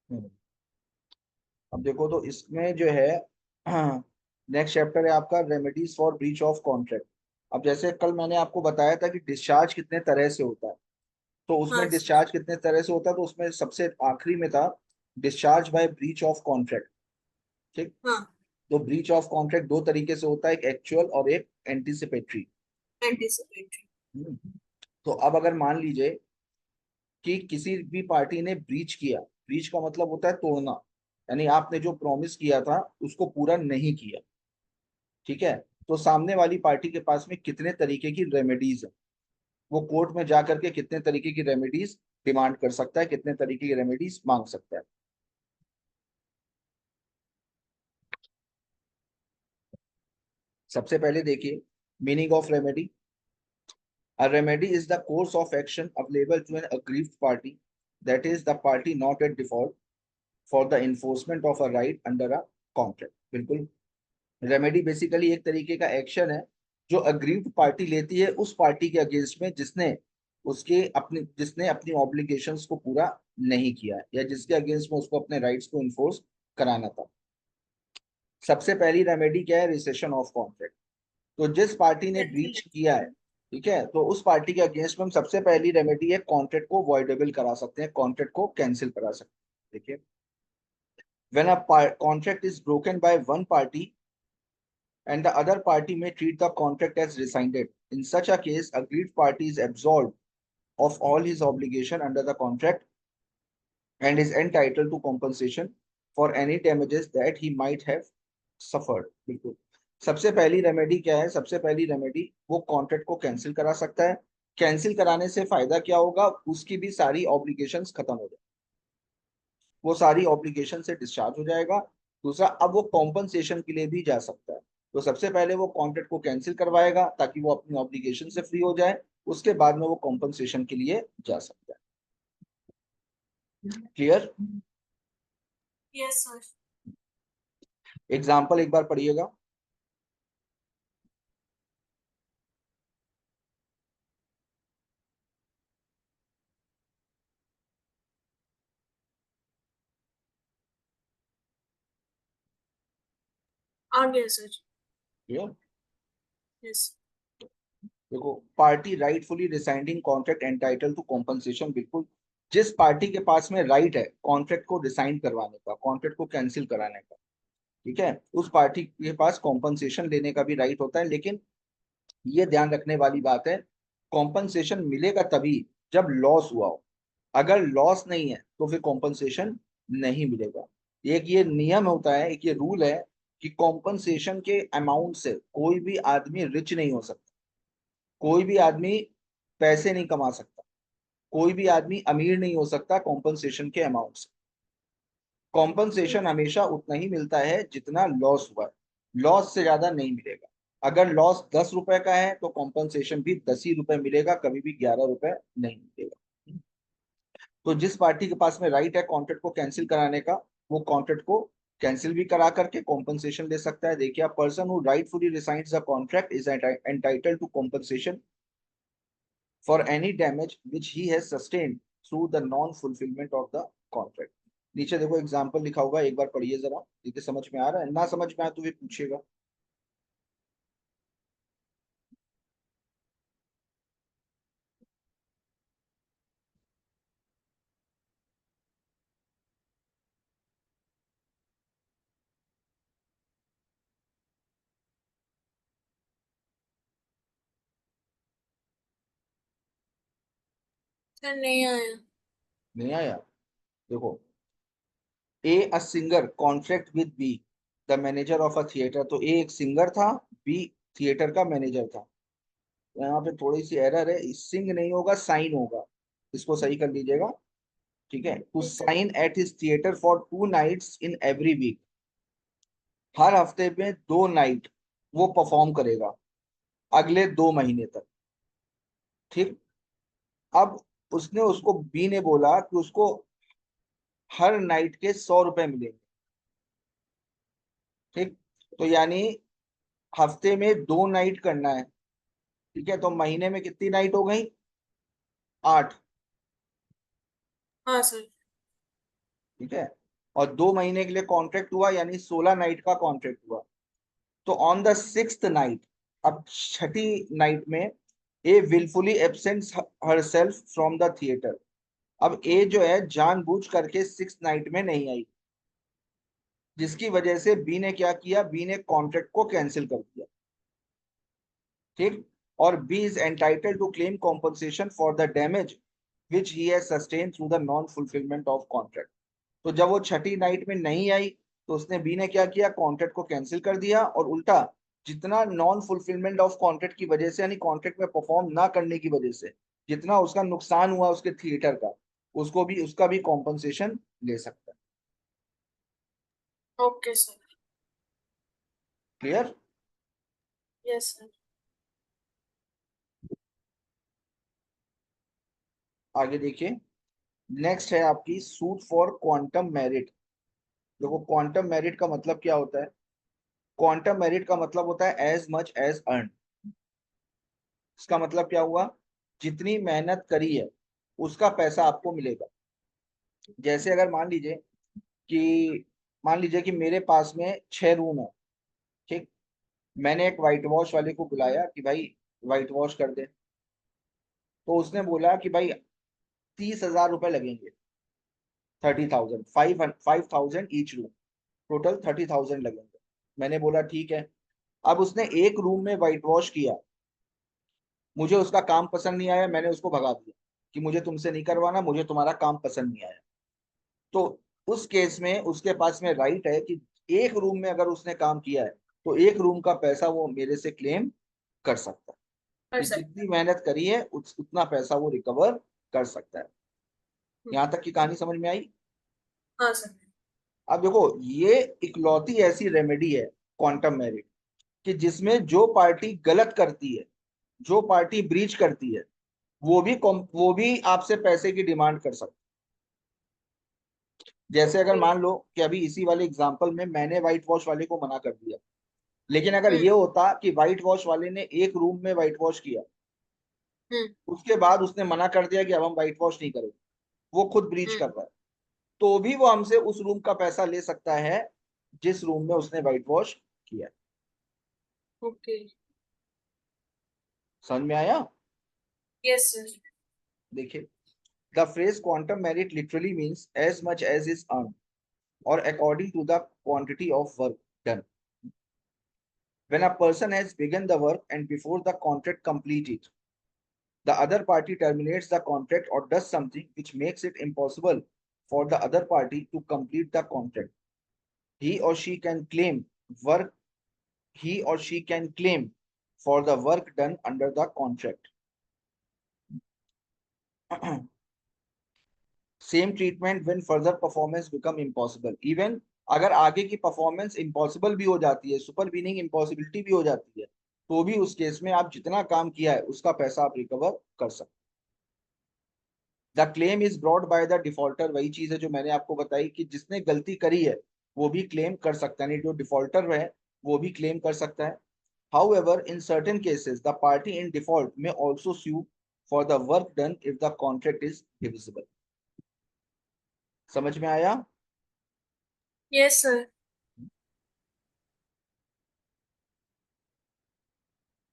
हम्म। अब देखो तो इसमें जो है नेक्स्ट चैप्टर है आपका remedies for breach of contract. अब जैसे कल मैंने आपको बताया था कि डिस्चार्ज कितने तरह से होता है, तो हाँ उसमें सर। डिस्चार्ज कितने तरह से होता है, तो उसमें सबसे आखिरी में था discharge by breach of contract. ठीक। हाँ। तो ब्रीच ऑफ कॉन्ट्रैक्ट दो तरीके से होता है, एक एक्चुअल और एक एंटीसिपेटरी। एंटीसिपेटरी। तो अब अगर मान लीजिए कि किसी भी पार्टी ने ब्रीच किया, ब्रीच का मतलब होता है तोड़ना, यानी आपने जो प्रॉमिस किया था उसको पूरा नहीं किया। ठीक है। तो सामने वाली पार्टी के पास में कितने तरीके की रेमेडीज है, वो कोर्ट में जा करके कितने तरीके की रेमेडीज डिमांड कर सकता है, कितने तरीके की रेमेडीज मांग सकता है। सबसे पहले देखिए meaning of remedy. A remedy is the course of action available to an aggrieved party, that is, the party not at default, for the enforcement of a right under a contract। बिल्कुल। Remedy basically एक तरीके का action है जो aggrieved party लेती है उस party के अगेंस्ट में जिसने अपनी ऑब्लिगेशंस को पूरा नहीं किया है, या जिसके अगेंस्ट में उसको अपने राइट्स को इन्फोर्स कराना था। सबसे पहली रेमेडी क्या है? Recession of contract. तो जिस पार्टी ने ब्रीच किया है, ठीक है, तो उस पार्टी के अगेंस्ट में हम सबसे पहली रेमेडी है कॉन्ट्रैक्ट को वॉइडेबल करा सकते हैं, कॉन्ट्रैक्ट को कैंसिल करा सकते हैं। देखिए, when a contract is broken by one party and the other party may treat the contract as rescinded. In such a case, aggrieved party is absolved of all his obligation under the contract and is entitled to compensation for any damages that he might have suffered। बिल्कुल। सबसे पहली remedy क्या है? सबसे पहली remedy वो contract को cancel करा सकता है। कैंसिल कराने से फायदा क्या होगा? उसकी भी सारी ऑब्लिगेशंस खत्म हो जाए, वो सारी ऑब्लिगेशन से डिस्चार्ज हो जाएगा। दूसरा, अब वो कॉम्पनसेशन के लिए भी जा सकता है। तो सबसे पहले वो कॉन्ट्रैक्ट को कैंसिल करवाएगा ताकि वो अपनी ऑब्लिगेशन से फ्री हो जाए, उसके बाद में वो कॉम्पनसेशन के लिए जा सकता है। क्लियर? Yes sir. एग्जाम्पल एक बार पढ़िएगा। आ गया सर। क्लियर? यस। देखो, party rightfully resigning contract entitle to compensation. बिल्कुल। जिस पार्टी के पास में राइट है कॉन्ट्रैक्ट को रिसाइन करवाने का, कॉन्ट्रैक्ट को कैंसिल कराने का, ठीक है, उस पार्टी के पास कॉम्पनसेशन लेने का भी राइट होता है। लेकिन ये ध्यान रखने वाली बात है, कॉम्पनसेशन मिलेगा तभी जब लॉस हुआ हो। अगर लॉस नहीं है तो फिर कॉम्पनसेशन नहीं मिलेगा। एक ये नियम होता है, एक ये रूल है कि कॉम्पनसेशन के अमाउंट से कोई भी आदमी रिच नहीं हो सकता, कोई भी आदमी पैसे नहीं कमा सकता, कोई भी आदमी अमीर नहीं हो सकता कॉम्पनसेशन के अमाउंट से। कॉम्पनसेशन हमेशा उतना ही मिलता है जितना लॉस हुआ है, लॉस से ज्यादा नहीं मिलेगा। अगर लॉस 10 रुपए का है तो कॉम्पनसेशन भी 10 ही रुपए मिलेगा, कभी भी 11 रुपए नहीं मिलेगा। तो जिस पार्टी के पास में राइट है कॉन्ट्रैक्ट को कैंसिल कराने का, वो कॉन्ट्रैक्ट को कैंसिल भी करा करके कॉम्पनसेशन ले सकता है। देखिए, person who rightfully resigns the contract is entitled to compensation for any damage which he has sustained through the non fulfilment of the contract. नीचे देखो एग्जाम्पल लिखा होगा, एक बार पढ़िए जरा, देखिए समझ में आ रहा है, ना समझ में आए तो भी पूछिएगा। सर नहीं आया। नहीं आया? देखो, A singer contract with be the manager of a theatre. तो ए एक सिंगर था, बी थिएटर का मैनेजर था। तो यहाँ पे थोड़ी सी एरर है, सिंग नहीं होगा, साइन होगा, इसको सही कर लीजिएगा। ठीक है, टू ठीक है। Sign at his theatre for 2 nights in every week. हर हफ्ते में 2 नाइट वो परफॉर्म करेगा अगले 2 महीने तक। ठीक। अब उसने उसको बी ने बोला कि उसको हर नाइट के 100 रुपए मिलेंगे। ठीक। तो यानी हफ्ते में 2 नाइट करना है, ठीक है, तो महीने में कितनी नाइट हो गई? 8। हाँ सर। ठीक है। और 2 महीने के लिए कॉन्ट्रैक्ट हुआ, यानी 16 नाइट का कॉन्ट्रैक्ट हुआ। तो ऑन द 6th नाइट, अब छठी नाइट में A wilfully absents herself from the theatre. अब ए जो है जानबूझ करके 6th नाइट में नहीं आई, जिसकी वजह से बी ने क्या किया, बी ने कॉन्ट्रैक्ट को कैंसिल कर दिया। ठीक। और B is entitled to claim compensation for the damage which he has sustain through the non fulfilment of contract. तो जब वो छठी नाइट में नहीं आई, तो उसने बी ने क्या किया, कॉन्ट्रैक्ट को कैंसिल कर दिया, और उल्टा जितना नॉन फुलफिलमेंट ऑफ कॉन्ट्रैक्ट की वजह से, यानी कॉन्ट्रैक्ट में परफॉर्म ना करने की वजह से जितना उसका नुकसान हुआ उसके थिएटर का, उसको भी, उसका भी कॉम्पनसेशन ले सकता है। Okay, sir. Clear? Yes, sir. आगे देखिए, नेक्स्ट है आपकी सूट फॉर क्वांटम मेरिट। देखो क्वांटम मेरिट का मतलब क्या होता है? क्वांटम मेरिट का मतलब होता है एज मच एज अर्न। इसका मतलब क्या हुआ, जितनी मेहनत करी है उसका पैसा आपको मिलेगा। जैसे अगर मान लीजिए कि मेरे पास में 6 रूम है। ठीक। मैंने एक वाइट वॉश वाले को बुलाया कि भाई वाइट वॉश कर दे। तो उसने बोला कि भाई 30,000 रुपए लगेंगे, 30,000, 5,000 ईच रूम, टोटल 30,000 लगेंगे। मैंने बोला ठीक है। अब उसने एक रूम में वाइट वॉश किया, मुझे उसका काम पसंद नहीं आया, मैंने उसको भगा दिया कि मुझे तुमसे नहीं करवाना, मुझे तुम्हारा काम पसंद नहीं आया। तो उस केस में उसके पास में राइट है कि एक रूम में अगर उसने काम किया है तो एक रूम का पैसा वो मेरे से क्लेम कर सकता है, Sir, कि sir. जितनी मेहनत करी है उतना पैसा वो रिकवर कर सकता है। यहां तक की कहानी समझ में आई? हाँ, sir. अब देखो, ये इकलौती ऐसी रेमेडी है क्वांटम मेरिट कि जिसमें जो पार्टी गलत करती है, जो पार्टी ब्रीच करती है, वो भी आपसे पैसे की डिमांड कर सकती है। जैसे अगर Okay. मान लो कि अभी इसी वाले एग्जांपल में मैंने व्हाइट वॉश वाले को मना कर दिया, लेकिन अगर हम्म. ये होता कि व्हाइट वॉश वाले ने एक रूम में व्हाइट वॉश किया, हम्म. उसके बाद उसने मना कर दिया कि अब हम व्हाइट वॉश नहीं करेंगे, वो खुद ब्रीच हम्म. कर रहा है, तो भी वो हमसे उस रूम का पैसा ले सकता है जिस रूम में उसने व्हाइट वॉश किया। Okay. समझ में आया? Yes, sir. देखिए, the phrase quantum meruit literally means as much as is earn or according to the quantity of work done. When a person has begun the work and before the contract completed, the other party terminates the contract or does something which makes it impossible for the other party to complete the contract. He or she can claim work, he or she can claim for the work done under the contract. Same treatment when further performance become impossible. Even अगर आगे की performance impossible भी हो जाती है, super weaning impossibility भी हो जाती है, तो भी उस केस में आप जितना काम किया है उसका पैसा आप रिकवर कर सकते। The claim is brought by the defaulter, वही चीज है जो मैंने आपको बताई कि जिसने गलती करी है वो भी क्लेम कर सकता है, नहीं जो डिफॉल्टर है वो भी क्लेम कर सकता है। However, in certain cases, the party in default may also sue for the work done if the contract is divisible. समझ में आया? Yes, sir.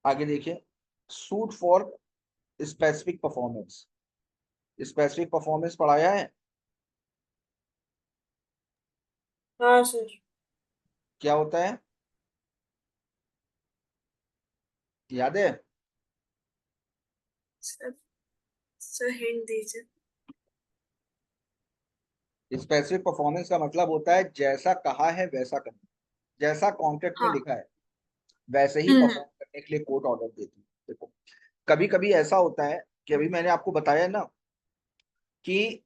आगे देखिए, suit for specific performance. Specific performance पढ़ाया है? हाँ, sir. क्या होता है, याद है? Sir, sir, hint दीजिए. स्पेसिफिक परफॉर्मेंस का मतलब होता है जैसा कहा है वैसा करना, जैसा कॉन्ट्रैक्ट में हाँ. लिखा है वैसे ही हम्म. परफॉर्म करने के लिए कोर्ट ऑर्डर देती है। देखो, कभी कभी ऐसा होता है कि अभी मैंने आपको बताया ना कि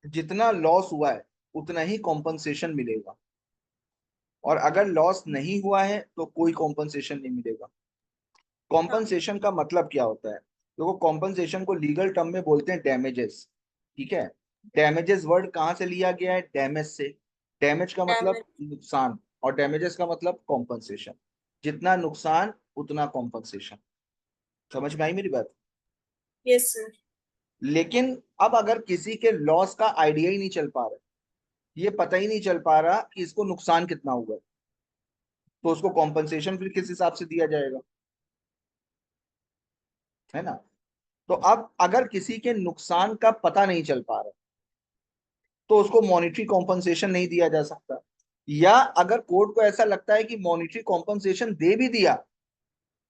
जितना लॉस हुआ है उतना ही कॉम्पनसेशन मिलेगा, और अगर लॉस नहीं हुआ है तो कोई कॉम्पनसेशन नहीं मिलेगा। हाँ. कॉम्पनसेशन का मतलब क्या होता है? देखो, कॉम्पनसेशन को लीगल टर्म में बोलते हैं डैमेजेस। ठीक है। डैमेजेस वर्ड कहाँ से लिया गया है? डैमेज से। डैमेज का मतलब Damn. नुकसान, और डैमेजेस का मतलब कॉम्पनसेशन। जितना नुकसान उतना कॉम्पनसेशन। समझ में आई मेरी बात? Yes, sir. लेकिन अब अगर किसी के लॉस का आइडिया ही नहीं चल पा रहा है, ये पता ही नहीं चल पा रहा कि इसको नुकसान कितना हुआ है, तो उसको कॉम्पनसेशन फिर किस हिसाब से दिया जाएगा, है ना। तो अब अगर किसी के नुकसान का पता नहीं चल पा रहा तो उसको मॉनिटरी कॉम्पनसेशन नहीं दिया जा सकता, या अगर कोर्ट को ऐसा लगता है कि मॉनिटरी कॉम्पनसेशन दे भी दिया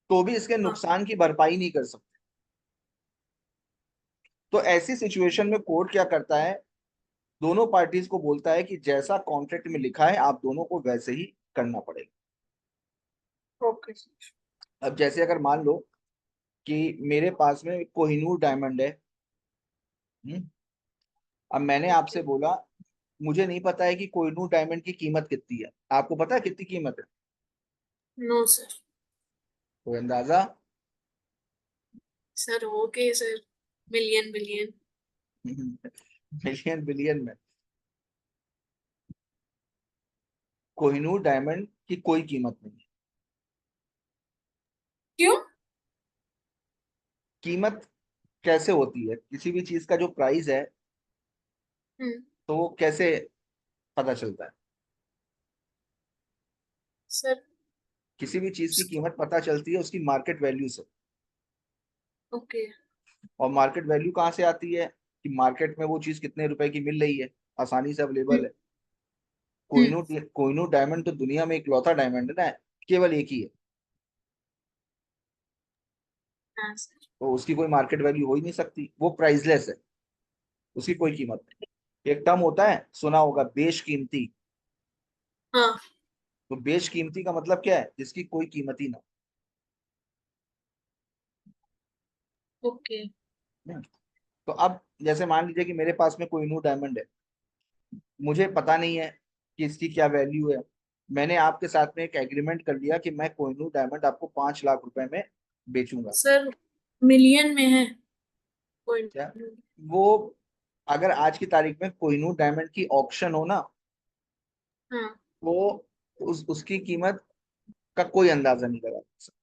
तो भी इसके हाँ नुकसान की भरपाई नहीं कर सकते। तो ऐसी सिचुएशन में कोर्ट क्या करता है, दोनों पार्टीज को बोलता है कि जैसा कॉन्ट्रैक्ट में लिखा है आप दोनों को वैसे ही करना पड़ेगा। Okay sir. अब जैसे अगर मान लो कि मेरे पास में कोहिनूर डायमंड है, हम्म, अब मैंने आपसे ओके। बोला मुझे नहीं पता है कि कोहिनूर डायमंड की कीमत कितनी है, आपको पता है कितनी कीमत है? No sir. कोई अंदाजा? Sir okay sir, million billion. Million billion में कोहिनूर डायमंड की कोई कीमत नहीं है। क्यों? कीमत कैसे होती है, किसी भी चीज का जो प्राइस है हम्म। तो वो कैसे पता चलता है? सर। किसी भी चीज की कीमत पता चलती है उसकी मार्केट वैल्यू से। ओके। और मार्केट वैल्यू कहाँ से आती है कि मार्केट में वो चीज कितने रुपए की मिल रही है, आसानी से अवेलेबल हम्म। है। हम्म। कोहिनूर कोहिनूर डायमंड तो दुनिया में इकलौता डायमंड है ना, केवल एक ही है, हाँ सर। तो उसकी कोई मार्केट वैल्यू हो ही नहीं सकती, वो प्राइसलेस है, उसकी कोई कीमत नहीं। एक टर्म होता है सुना होगा, बेशकीमती। हाँ। तो बेशकीमती का मतलब क्या है, जिसकी कोई कीमत ही ना ओके। हो। तो अब जैसे मान लीजिए कि मेरे पास में कोहिनूर डायमंड है, मुझे पता नहीं है कि इसकी क्या वैल्यू है, मैंने आपके साथ में एक एग्रीमेंट कर लिया कि मैं कोहिनूर डायमंड आपको 5 लाख रुपए में बेचूंगा। सर मिलियन में है? कोई क्या नहीं। वो, अगर आज की तारीख में कोहिनूर डायमंड की ऑक्शन हो ना, हाँ। तो उसकी कीमत का कोई अंदाजा नहीं लगा सकता।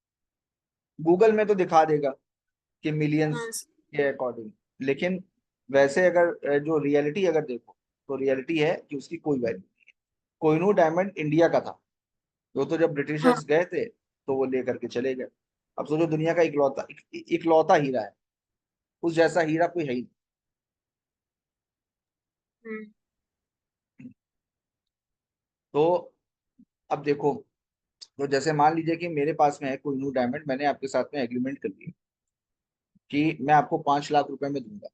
गूगल में तो दिखा देगा कि मिलियंस हाँ सर। के अकॉर्डिंग, लेकिन वैसे अगर जो रियलिटी अगर देखो तो रियलिटी है कि उसकी कोई वैल्यू नहीं है। कोहिनूर डायमंड इंडिया का था, वो तो जब हाँ। ब्रिटिशर्स गए थे तो वो लेकर के चले गए। अब सोचो दुनिया का इकलौता हीरा है, उस जैसा हीरा कोई है ही हम्म। नहीं। तो अब देखो, तो जैसे मान लीजिए कि मेरे पास में है कोई न्यू डायमंड, मैंने आपके साथ में एग्रीमेंट कर लिया कि मैं आपको 5 लाख रुपए में दूंगा।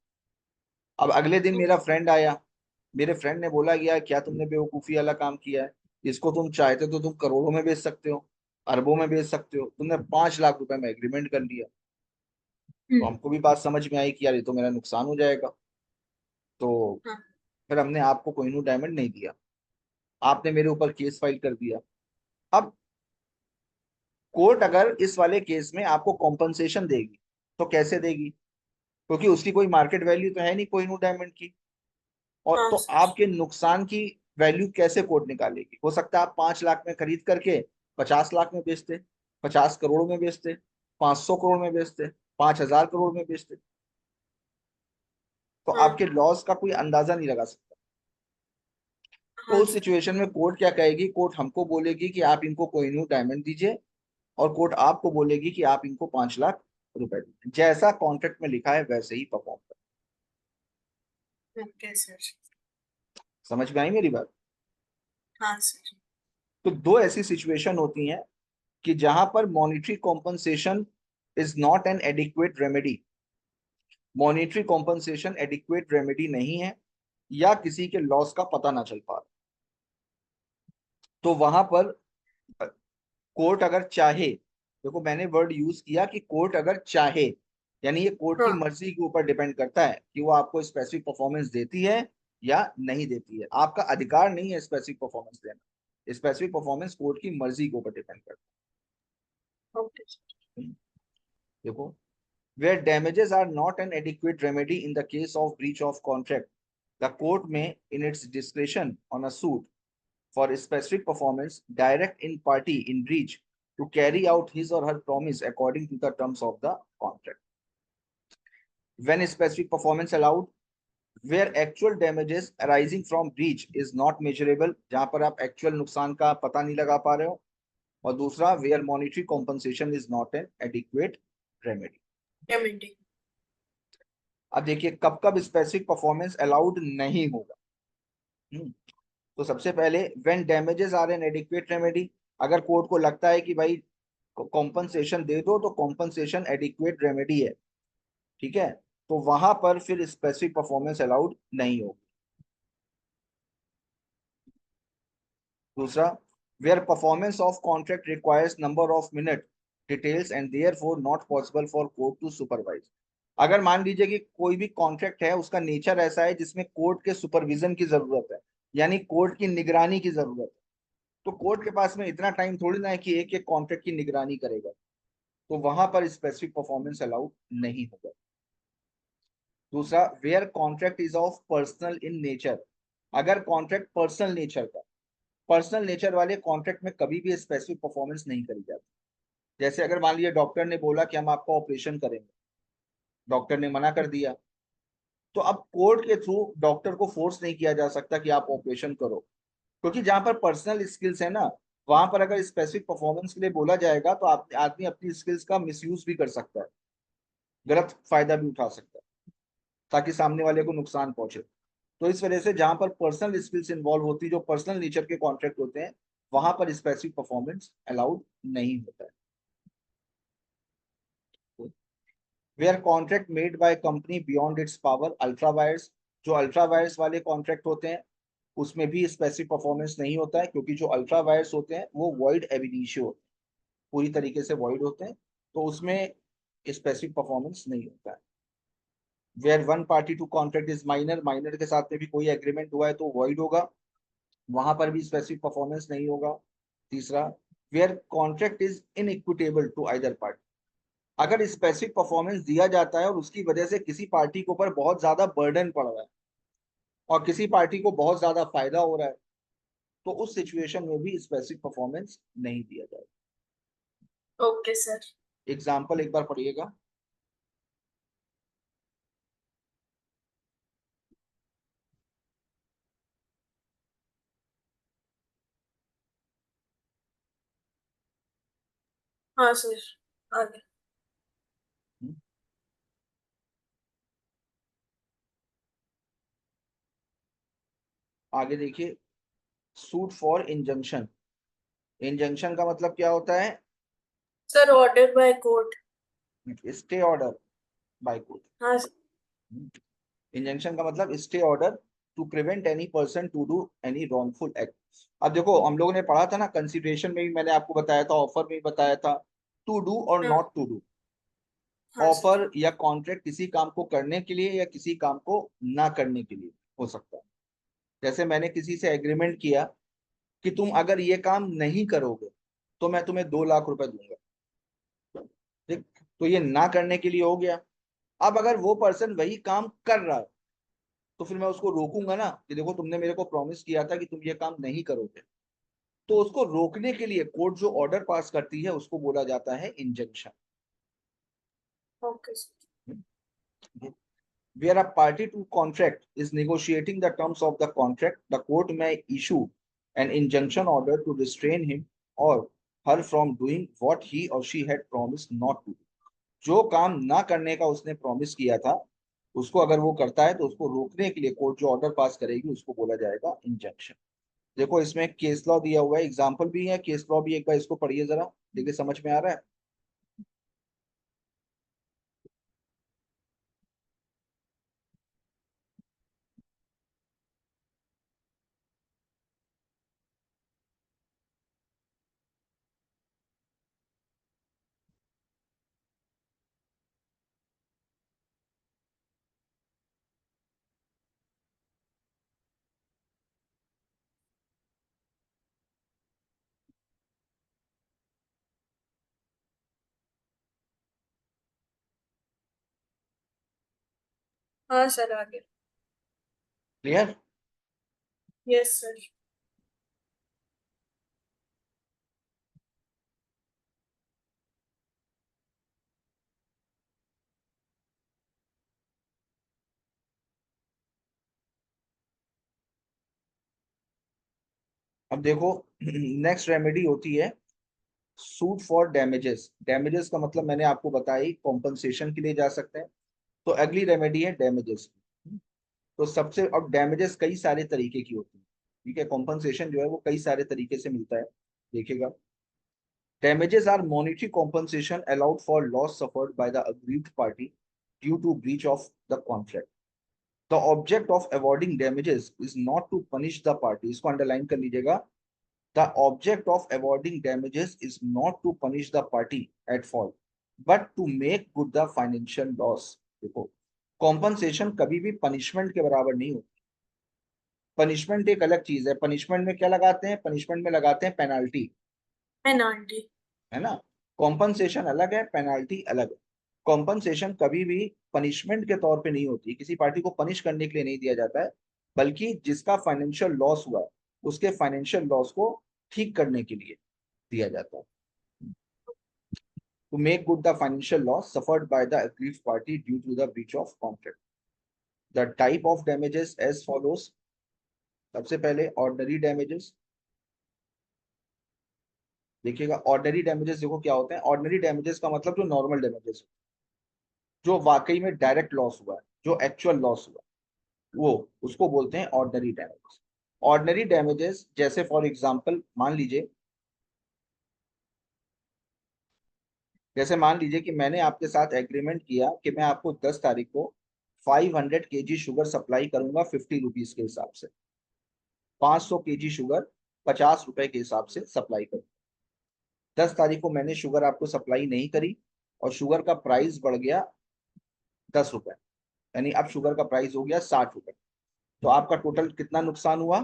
अब अगले दिन मेरा फ्रेंड आया, मेरे फ्रेंड ने बोला कि यार क्या तुमने बेवकूफी वाला काम किया है, इसको तुम चाहते तो तुम करोड़ों में बेच सकते हो, अरबों में बेच सकते हो, तुमने 5 लाख रुपए में एग्रीमेंट कर लिया। तो हम्म। हमको भी बात समझ में आई कि यार ये तो मेरा नुकसान हो जाएगा, तो हाँ। फिर हमने आपको कोहिनूर डायमंड नहीं दिया, आपने मेरे ऊपर केस फाइल कर दिया। अब कोर्ट अगर इस वाले केस में आपको कॉम्पनसेशन देगी तो कैसे देगी, क्योंकि उसकी कोई मार्केट वैल्यू तो है नहीं कोहिनूर डायमंड की, और हाँ तो सर। आपके नुकसान की वैल्यू कैसे कोर्ट निकालेगी? हो सकता है आप 5 लाख में खरीद करके 50 लाख में बेचते, 50 करोड़ में बेचते, 500 करोड़ में बेचते, 5,000 करोड़ में बेचते, तो हाँ। आपके लॉस का कोई अंदाजा नहीं लगा सकता। तो हाँ उस सर। सिचुएशन में कोर्ट क्या कहेगी, कोर्ट हमको बोलेगी कि आप इनको कोहिनूर डायमंड दीजिए, और कोर्ट आपको बोलेगी कि आप इनको 5 लाख रुपए दीजिए, जैसा कॉन्ट्रैक्ट में लिखा है वैसे ही परफॉर्म कर। Okay sir. समझ में आई मेरी बात? हाँ सर। तो दो ऐसी सिचुएशन होती हैं कि जहां पर monetary compensation is not an adequate remedy, monetary compensation adequate remedy नहीं है, या किसी के लॉस का पता ना चल पा रहा, तो वहां पर कोर्ट अगर चाहे, देखो मैंने वर्ड यूज किया कि कोर्ट अगर चाहे, यानी ये कोर्ट की हाँ। मर्जी के ऊपर डिपेंड करता है कि वो आपको स्पेसिफिक परफॉर्मेंस देती है या नहीं देती है, आपका अधिकार नहीं है स्पेसिफिक परफॉर्मेंस देना, स्पेसिफिक परफॉर्मेंस कोर्ट की मर्जी के ऊपर डिपेंड करता ओके सर। है। देखो, where damages are not an adequate remedy in the case of breach of contract, the court may, in its discretion on a suit for specific performance, direct in party in breach to carry out his or her promise according to the terms of the contract. When specific performance allowed, where actual damages arising from breach is not measurable, जहां पर आप actual नुकसान का पता नहीं लगा पा रहे हो। और दूसरा, where monetary compensation is not an adequate remedy. Remedy. अब देखिए कब कब स्पेसिफिक परफॉर्मेंस अलाउड नहीं होगा। हम्म, तो सबसे पहले when damages are an adequate remedy, अगर कोर्ट को लगता है कि भाई कॉम्पनसेशन दे दो तो कॉम्पनसेशन एडिक्वेट रेमेडी है, ठीक है, तो वहां पर फिर स्पेसिफिक परफॉर्मेंस अलाउड नहीं होगी। दूसरा, where performance of contract requires number of minute details and therefore not possible for court to supervise. अगर मान लीजिए कि कोई भी कॉन्ट्रैक्ट है उसका नेचर ऐसा है जिसमें कोर्ट के सुपरविजन की जरूरत है, यानी कोर्ट की निगरानी की जरूरत है, तो कोर्ट के पास में इतना टाइम थोड़ी ना है कि एक एक कॉन्ट्रैक्ट की निगरानी करेगा, तो वहां पर स्पेसिफिक परफॉर्मेंस अलाउड नहीं होगा। दूसरा, where contract is of personal in nature, अगर कॉन्ट्रैक्ट पर्सनल नेचर का, पर्सनल नेचर वाले कॉन्ट्रैक्ट में कभी भी स्पेसिफिक परफॉर्मेंस नहीं करी जाती। जैसे अगर मान लीजिए डॉक्टर ने बोला कि हम आपका ऑपरेशन करेंगे, डॉक्टर ने मना कर दिया, तो अब कोर्ट के थ्रू डॉक्टर को फोर्स नहीं किया जा सकता कि आप ऑपरेशन करो, क्योंकि जहां पर पर्सनल स्किल्स है ना, वहां पर अगर स्पेसिफिक परफॉर्मेंस के लिए बोला जाएगा तो आप आदमी अपनी स्किल्स का मिसयूज भी कर सकता है, गलत फायदा भी उठा सकता है, ताकि सामने वाले को नुकसान पहुंचे। तो इस वजह से जहां पर पर्सनल स्किल्स इन्वॉल्व होती है, जो पर्सनल नेचर के कॉन्ट्रैक्ट होते हैं, वहां पर स्पेसिफिक परफॉर्मेंस अलाउड नहीं होता है। Where contract made by company beyond its power, ultra vires, जो अल्ट्रा वायर्स वाले कॉन्ट्रैक्ट होते हैं उसमें भी स्पेसिफिक परफॉर्मेंस नहीं होता है, क्योंकि जो अल्ट्रा वायर्स होते हैं वो वॉइड एबिनिशियो होते हैं, पूरी तरीके से वॉइड होते हैं, तो उसमें स्पेसिफिक परफॉर्मेंस नहीं होता है। Where one party to contract is minor, minor के साथ में भी कोई एग्रीमेंट हुआ है तो वॉइड होगा, वहां पर भी स्पेसिफिक परफॉर्मेंस नहीं होगा। तीसरा, where contract is inequitable to either party, अगर स्पेसिफिक परफॉर्मेंस दिया जाता है और उसकी वजह से किसी पार्टी के ऊपर बहुत ज्यादा बर्डन पड़ रहा है और किसी पार्टी को बहुत ज्यादा फायदा हो रहा है, तो उस सिचुएशन में भी स्पेसिफिक परफॉर्मेंस नहीं दिया जाएगा। Okay sir. एग्जाम्पल एक बार पढ़िएगा। हाँ सर, आगे। आगे देखिए, सूट फॉर इंजंक्शन, इंजंक्शन का मतलब क्या होता है? Sir order by court. Stay order by court. हाँ सर। इंजंक्शन का मतलब stay order to prevent any person to do any wrongful act. अब देखो हम लोगों ने पढ़ा था ना, कंसिडरेशन में भी मैंने आपको बताया था, ऑफर में भी बताया था, टू डू और हाँ। Not to do. हाँ सर। ऑफर या कॉन्ट्रैक्ट किसी काम को करने के लिए या किसी काम को ना करने के लिए हो सकता है। जैसे मैंने किसी से एग्रीमेंट किया कि तुम अगर ये काम नहीं करोगे तो मैं तुम्हें 2 लाख रुपए दूंगा, ठीक, तो ये ना करने के लिए हो गया। अब अगर वो पर्सन वही काम कर रहा है तो फिर मैं उसको रोकूंगा ना कि देखो तुमने मेरे को प्रॉमिस किया था कि तुम ये काम नहीं करोगे। तो उसको रोकने के लिए कोर्ट जो ऑर्डर पास करती है उसको बोला जाता है injunction. Okay sir. Where a party to contract is negotiating the terms of the contract, the court may issue an injunction order to restrain him or her from doing what he or she had promised not to do. जो काम ना करने का उसने promise किया था उसको अगर वो करता है तो उसको रोकने के लिए कोर्ट जो ऑर्डर पास करेगी उसको बोला जाएगा इंजंक्शन। देखो इसमें केस लॉ दिया हुआ है, एग्जाम्पल भी है, केस लॉ भी एक बार इसको पढ़िए जरा, देखिए समझ में आ रहा है। हाँ सर, आगे। क्लियर? Yes sir. अब देखो नेक्स्ट रेमेडी होती है सूट फॉर डैमेजेस। डैमेजेस का मतलब मैंने आपको बताई, कॉम्पनसेशन के लिए जा सकते हैं। तो अगली रेमेडी है डैमेजेस। तो सबसे, अब डैमेजेस कई सारे तरीके की होती है, ठीक है। कॉम्पनसेशन जो है वो कई सारे तरीके से मिलता है, देखिएगा। Damages are monetary compensation allowed for loss suffered by the aggrieved party due to breach of the contract. The object of awarding damages is not to punish the party. इसको underline कर लीजिएगा. The object of awarding damages is not to punish the party at fault, but to make good the financial loss. देखो, compensation कभी भी punishment के बराबर नहीं होती। पनिशमेंट एक अलग चीज है। पनिशमेंट में क्या लगाते हैं? पनिशमेंट में लगाते हैं पेनाल्टी, पेनाल्टी। है ना। कॉम्पनसेशन अलग है, पेनाल्टी अलग है। कॉम्पनसेशन कभी भी पनिशमेंट के तौर पे नहीं होती, किसी पार्टी को पनिश करने के लिए नहीं दिया जाता है, बल्कि जिसका फाइनेंशियल लॉस हुआ है उसके फाइनेंशियल लॉस को ठीक करने के लिए दिया जाता है। To make good the financial loss suffered by the aggrieved party due to the breach of contract. The type of damages as follows. सबसे पहले ऑर्डिनरी डैमेजेस। देखिएगा, ऑर्डिनरी डैमेजेस देखो क्या होते हैं। ऑर्डिनरी डैमेजेस का मतलब जो नॉर्मल डैमेजेस, जो वाकई में डायरेक्ट लॉस हुआ है, जो एक्चुअल लॉस हुआ है, वो उसको बोलते हैं ऑर्डिनरी डैमेजेस। ऑर्डिनरी डैमेजेस जैसे फॉर एग्जांपल मान लीजिए, जैसे मान लीजिए कि मैंने आपके साथ एग्रीमेंट किया कि मैं आपको 10 तारीख को 500 kg शुगर सप्लाई करूंगा 50 रुपीज के हिसाब से। 500 kg शुगर 50 रुपए के हिसाब से सप्लाई करूंगा। 10 तारीख को मैंने शुगर आपको सप्लाई नहीं करी और शुगर का प्राइस बढ़ गया 10 रुपए, यानी अब शुगर का प्राइस हो गया 60 रुपए। तो आपका टोटल कितना नुकसान हुआ?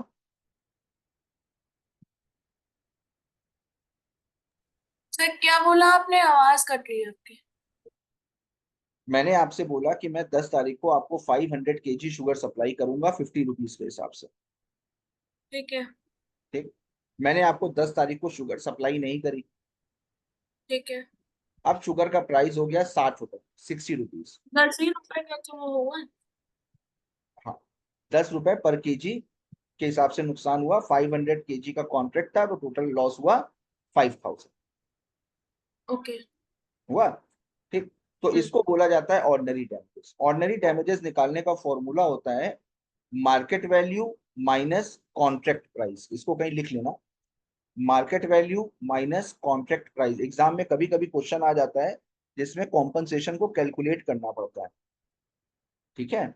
सर क्या बोला आपने, आवाज कट रही है आपकी। मैंने आपसे बोला कि मैं 10 तारीख को आपको 500 kg शुगर सप्लाई करूंगा 50 रुपीज के हिसाब से, ठीक है। ठीक। मैंने आपको 10 तारीख को शुगर सप्लाई नहीं करी, ठीक है। अब शुगर का प्राइस हो गया 60 रुपए, 60 रुपीज। 10 ही रुपए का तो वो हुआ। हाँ, 10 रुपए पर केजी के हिसाब से नुकसान हुआ। 500 kg का कॉन्ट्रैक्ट था तो टोटल लॉस हुआ 5000 ओके। हुआ, ठीक। तो हम्म। इसको बोला जाता है ऑर्डिनरी डैमेजेस। ऑर्डिनरी डैमेजेस निकालने का फॉर्मूला होता है market value minus contract price. इसको कहीं लिख लेना, market value minus contract price. Exam में कभी कभी क्वेश्चन आ जाता है जिसमें कॉम्पनसेशन को कैलकुलेट करना पड़ता है, ठीक है।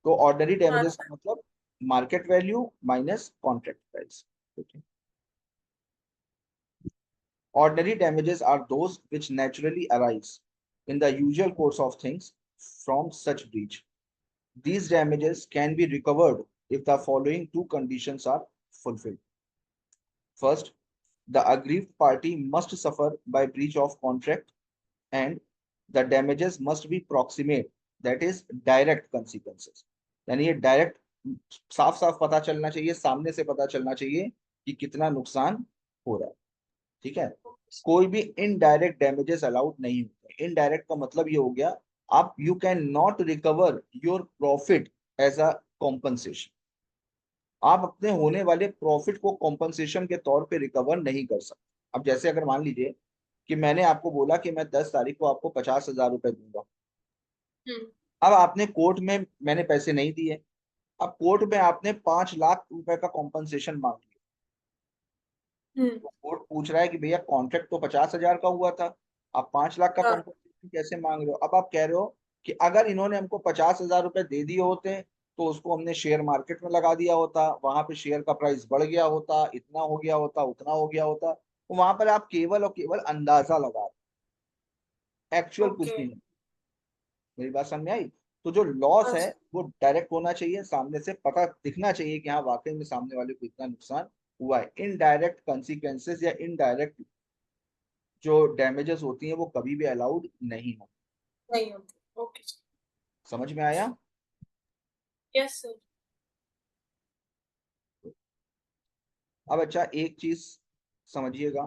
तो ऑर्डिनरी हाँ डैमेजेस सर। का मतलब market value minus contract price, ठीक है। Ordinary damages are those which naturally arise in the usual course of things from such breach. These damages can be recovered if the following two conditions are fulfilled. First, the aggrieved party must suffer by breach of contract and the damages must be proximate, that is direct consequences. यानी ये direct साफ साफ पता चलना चाहिए, सामने से पता चलना चाहिए कि कितना नुकसान हो रहा है, ठीक है। कोई भी इनडायरेक्ट डैमेजेस अलाउड नहीं होते। इनडायरेक्ट का मतलब ये हो गया, आप you can not recover your profit as a compensation. आप अपने होने वाले प्रॉफिट को कॉम्पनसेशन के तौर पे रिकवर नहीं कर सकते। अब जैसे अगर मान लीजिए कि मैंने आपको बोला कि मैं 10 तारीख को आपको 50,000 रुपए दूंगा। हम्म। अब आपने कोर्ट में मैंने पैसे नहीं दिए, अब कोर्ट में आपने 5 लाख रुपए का कॉम्पनसेशन मांग लिया। हम्म। तो कोर्ट पूछ रहा है कि भैया कॉन्ट्रैक्ट तो 50,000 का हुआ था, आप 5 लाख का हाँ। कॉम्पनसेशन कैसे मांग रहे हो? अब आप कह रहे हो कि अगर इन्होंने हमको 50,000 रुपए दे दिए होते तो उसको हमने शेयर मार्केट में लगा दिया होता, वहां पे शेयर का प्राइस बढ़ गया होता, इतना हो गया होता, उतना हो गया होता। तो वहां पर आप केवल और केवल अंदाजा लगा रहे, एक्चुअल कुछ ओके। भी नहीं। मेरी बात समझ में आई? तो जो लॉस हाँ है सर। वो डायरेक्ट होना चाहिए, सामने से पता दिखना चाहिए कि हाँ वाकई में सामने वाले को इतना नुकसान हुआ है। इनडायरेक्ट कॉन्सिक्वेंसेस या इनडायरेक्ट जो डैमेजेस होती हैं वो कभी भी अलाउड नहीं हो। नहीं होती। Okay sir. समझ में आया? Yes sir. अब अच्छा एक चीज समझिएगा,